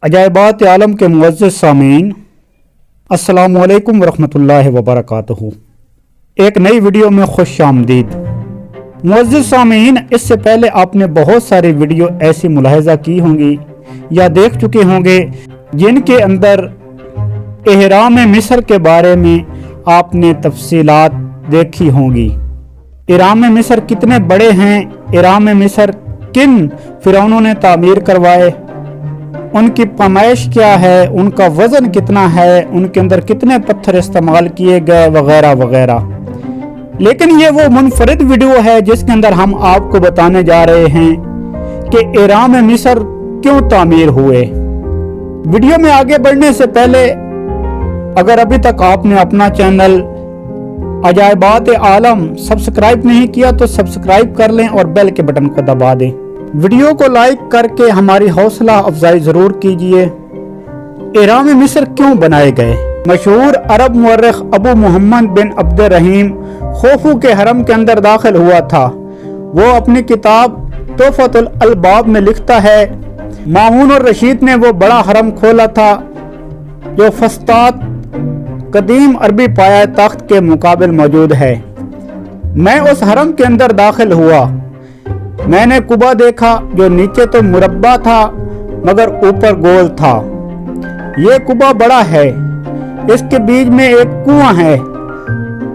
अजायबात आलम के मुअज़्ज़ज़ सामीन, अस्सलामु अलैकुम वरहमतुल्लाहि वबरकातुहू। एक नई वीडियो में खुश आमदीद। मुअज़्ज़ज़ सामीन, इससे पहले आपने बहुत सारी वीडियो ऐसी मुलाहिज़ा की होंगी या देख चुके होंगे जिनके अंदर इहराम मिस्र के बारे में आपने तफसीलात देखी होंगी। इहराम मिस्र कितने बड़े हैं, इहराम मिस्र किन फिरौनों ने तामीर करवाए, उनकी पैमाइश क्या है, उनका वज़न कितना है, उनके अंदर कितने पत्थर इस्तेमाल किए गए वगैरह वगैरह। लेकिन ये वो मुनफरिद वीडियो है जिसके अंदर हम आपको बताने जा रहे हैं कि इहराम मिस्र क्यों तामीर हुए। वीडियो में आगे बढ़ने से पहले अगर अभी तक आपने अपना चैनल अजायबात आलम सब्सक्राइब नहीं किया तो सब्सक्राइब कर लें और बेल के बटन को दबा दें। वीडियो को लाइक करके हमारी हौसला अफजाई जरूर कीजिए। इहराम मिस्र क्यों बनाए गए? मशहूर अरब मुअर्रिख अबू मोहम्मद बिन अब्द रहीम खोफू के हरम के अंदर दाखिल हुआ था। वो अपनी किताब तोहफतुल अलबाब में लिखता है, मामून और रशीद ने वो बड़ा हरम खोला था जो फस्तात कदीम अरबी पाया तख्त के मुकाबिल मौजूद है। मैं उस हरम के अंदर दाखिल हुआ। मैंने कुबा देखा जो नीचे तो मुरब्बा था मगर ऊपर गोल था। ये कुबा बड़ा है, इसके बीच में एक कुआं है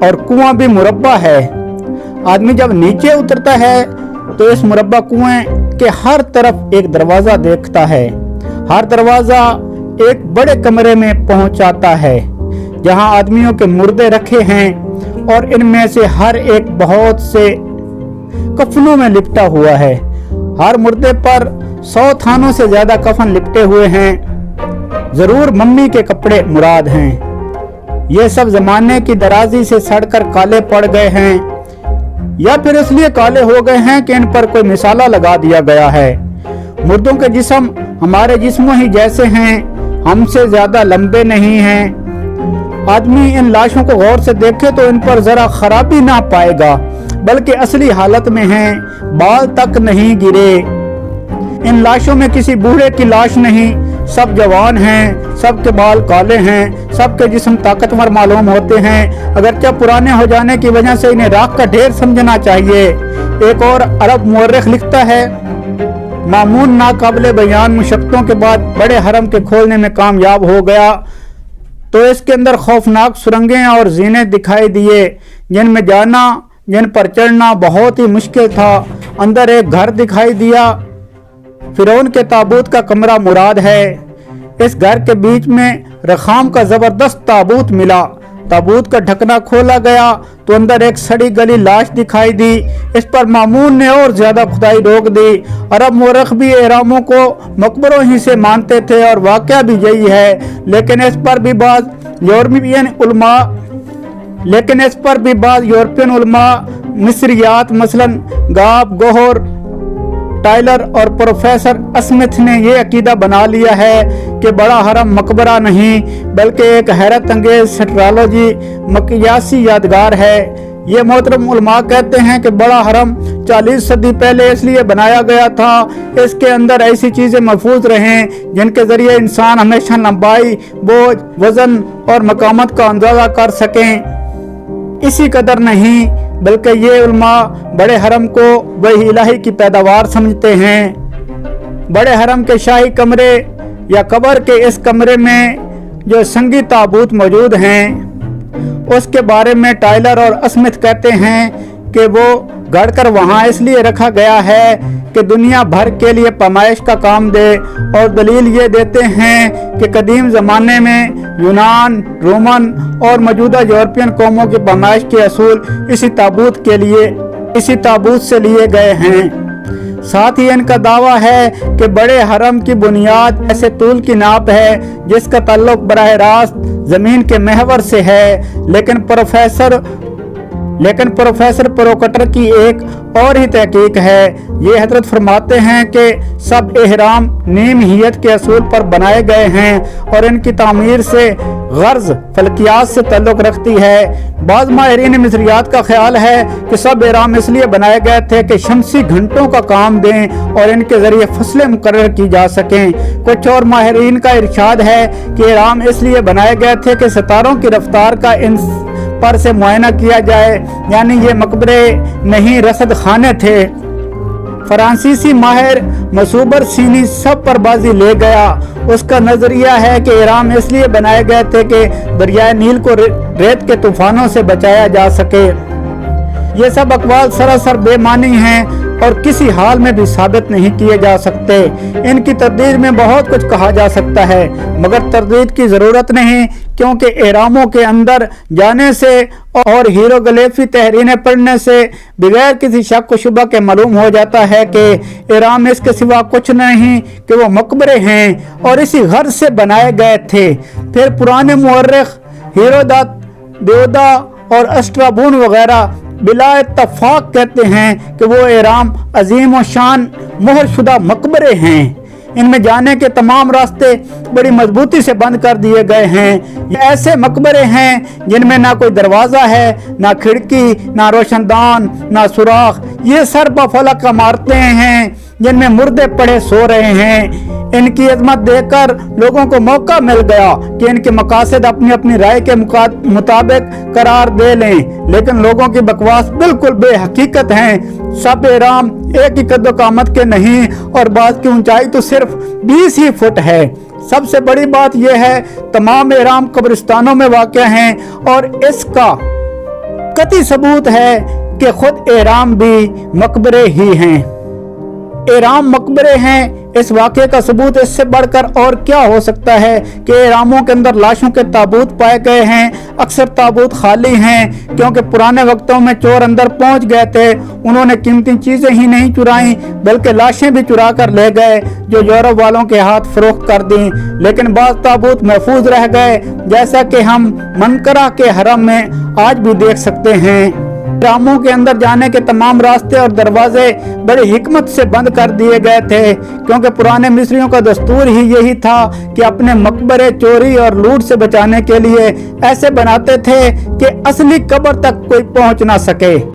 और कुआं भी मुरब्बा है। आदमी जब नीचे उतरता है तो इस मुरब्बा कुएं के हर तरफ एक दरवाजा देखता है। हर दरवाजा एक बड़े कमरे में पहुंचाता है जहां आदमियों के मुर्दे रखे हैं और इनमें से हर एक बहुत से कफनों में लिपटा हुआ है। हर मुर्दे पर 100 थानों से ज्यादा कफन लिपटे हुए हैं। जरूर मम्मी के कपड़े मुराद हैं। ये सब जमाने की दराजी से सड़कर काले पड़ गए हैं या फिर इसलिए काले हो गए हैं कि इन पर कोई मिसाला लगा दिया गया है। मुर्दों के जिस्म हमारे जिस्मों ही जैसे हैं, हमसे ज्यादा लंबे नहीं हैं। आदमी इन लाशों को गौर से देखे तो इन पर जरा खराबी ना पाएगा, बल्कि असली हालत में हैं, बाल तक नहीं गिरे। इन लाशों में किसी बूढ़े की लाश नहीं, सब जवान हैं, सबके बाल काले हैं, सबके जिस्म ताकतवर मालूम होते हैं। अगरचे पुराने हो जाने की वजह से इन्हें राख का ढेर समझना चाहिए। एक और अरब मुअर्रिख लिखता है, मामून नाकाबिले बयान मुशक्क़तों के बाद बड़े हरम के खोलने में कामयाब हो गया तो इसके अंदर खौफनाक सुरंगें और जीने दिखाई दिए जिनमें जाना, जिन पर चढ़ना बहुत ही मुश्किल था। अंदर एक घर दिखाई दिया, फिरौन के ताबूत का कमरा मुराद है। इस घर के बीच में रखाम का जबरदस्त ताबूत मिला। ताबूत का ढकना खोला गया तो अंदर एक सड़ी गली लाश दिखाई दी। इस पर मामून ने और ज्यादा खुदाई रोक दी। अरब मुअर्रिख भी इहरामों को मकबरों ही से मानते थे और वाकया भी यही है। लेकिन इस पर भी बाज़ यूरोपियन उलमा मिस्रियात मसलन गाब गोहर टाइलर और प्रोफेसर स्मिथ ने यह अकीदा बना लिया है कि बड़ा हरम मकबरा नहीं बल्कि एक हैरत अंगेज सेट्रोलॉजी मकियासी यादगार है। ये मोहतरम उलमा कहते हैं कि बड़ा हरम 40 सदी पहले इसलिए बनाया गया था, इसके अंदर ऐसी चीजें महफूज रहें जिनके जरिए इंसान हमेशा लंबाई, बोझ, वजन और मकामत का अंदाजा कर सकें। इसी कदर नहीं बल्कि ये उलमा बड़े हरम को वही इलाही की पैदावार समझते हैं। बड़े हरम के शाही कमरे या कब्र के इस कमरे में जो संगी ताबूत मौजूद हैं उसके बारे में टाइलर और स्मिथ कहते हैं कि वो गढ़कर वहाँ इसलिए रखा गया है कि दुनिया भर के लिए पैमाइश का काम दे। और दलील ये देते हैं कि कदीम ज़माने में यूनान, रोमन और मौजूदा यूरोपियन कौमों की पैमाइश के असूल इसी ताबूत से लिए गए हैं। साथ ही इनका दावा है कि बड़े हरम की बुनियाद ऐसे तूल की नाप है जिसका ताल्लुक बराह रास्त जमीन के महवर से है। लेकिन प्रोफेसर प्रोकटर की एक और ही तहकीक है। ये हजरत फरमाते हैं कि सब इहराम नीम हियत के असूल पर बनाए गए हैं और इनकी तामीर से गर्ज फलकियात से ताल्लुक़ रखती है। बाज़ माहिरीन मिस्रियात का ख्याल है कि सब एहराम इसलिए बनाए गए थे कि शमसी घंटों का काम दें और इनके ज़रिए फसलें मुकर्रर की जा सकें। कुछ और माहिरीन का इरशाद है कि एहराम इसलिए बनाए गए थे कि सितारों की रफ्तार का इन पर से मुआयना किया जाए, यानी ये मकबरे नहीं रसद खाने थे। फ्रांसीसी माहिर मसूबर सीनी सब पर बाजी ले गया। उसका नजरिया है कि एहराम इसलिए बनाए गए थे कि दरियाए नील को रेत के तूफानों से बचाया जा सके। ये सब अकवाल सरासर बेमानी हैं और किसी हाल में भी साबित नहीं किए जा सकते। इनकी तरदीद में बहुत कुछ कहा जा सकता है, मगर तरदीद की ज़रूरत नहीं, क्योंकि एहरामों के अंदर जाने से और हीरोग्लिफी तहरीरें पढ़ने से बगैर किसी शक व शुबा के मालूम हो जाता है कि एहराम इसके सिवा कुछ नहीं कि वो मकबरे हैं और इसी गर्ज से बनाए गए थे। फिर पुराने मुअर्रिख हीरोदत, देवदा और अस्ट्राबून वगैरह बिला इत्तफाक कहते हैं कि वो एहराम अजीम व शान मोहर शुदा मकबरे हैं। इनमें जाने के तमाम रास्ते बड़ी मजबूती से बंद कर दिए गए हैं। ये ऐसे मकबरे हैं जिनमें ना कोई दरवाज़ा है, ना खिड़की, ना रोशनदान, ना सुराख। ये सर बफलक का इमारतें हैं जिनमें मुर्दे पड़े सो रहे हैं। इनकी अजमत देखकर लोगों को मौका मिल गया कि इनके मकासद अपनी अपनी राय के मुताबिक करार दे लें, लेकिन लोगों की बकवास बिल्कुल बेहकीकत हैं। सब एहराम एक ही कद्दो कामत के नहीं और बाज़ की ऊंचाई तो सिर्फ 20 ही फुट है। सबसे बड़ी बात यह है तमाम एहराम कब्रिस्तानों में वाक़या हैं और इसका कतई सबूत है कि खुद एहराम भी मकबरे ही हैं। एहराम मकबरे हैं, इस वाक़े का सबूत इससे बढ़कर और क्या हो सकता है कि एहरामों के अंदर लाशों के ताबूत पाए गए हैं। अक्सर ताबूत खाली हैं क्योंकि पुराने वक्तों में चोर अंदर पहुंच गए थे। उन्होंने कीमती चीज़ें ही नहीं चुराई बल्कि लाशें भी चुरा कर ले गए जो यूरोप वालों के हाथ फरोख्त कर दी। लेकिन बाज़ ताबूत महफूज रह गए, जैसा कि हम मनकरा के हरम में आज भी देख सकते हैं। एहरामों के अंदर जाने के तमाम रास्ते और दरवाजे बड़ी हिकमत से बंद कर दिए गए थे, क्योंकि पुराने मिस्रियों का दस्तूर ही यही था कि अपने मकबरे चोरी और लूट से बचाने के लिए ऐसे बनाते थे कि असली कब्र तक कोई पहुंच ना सके।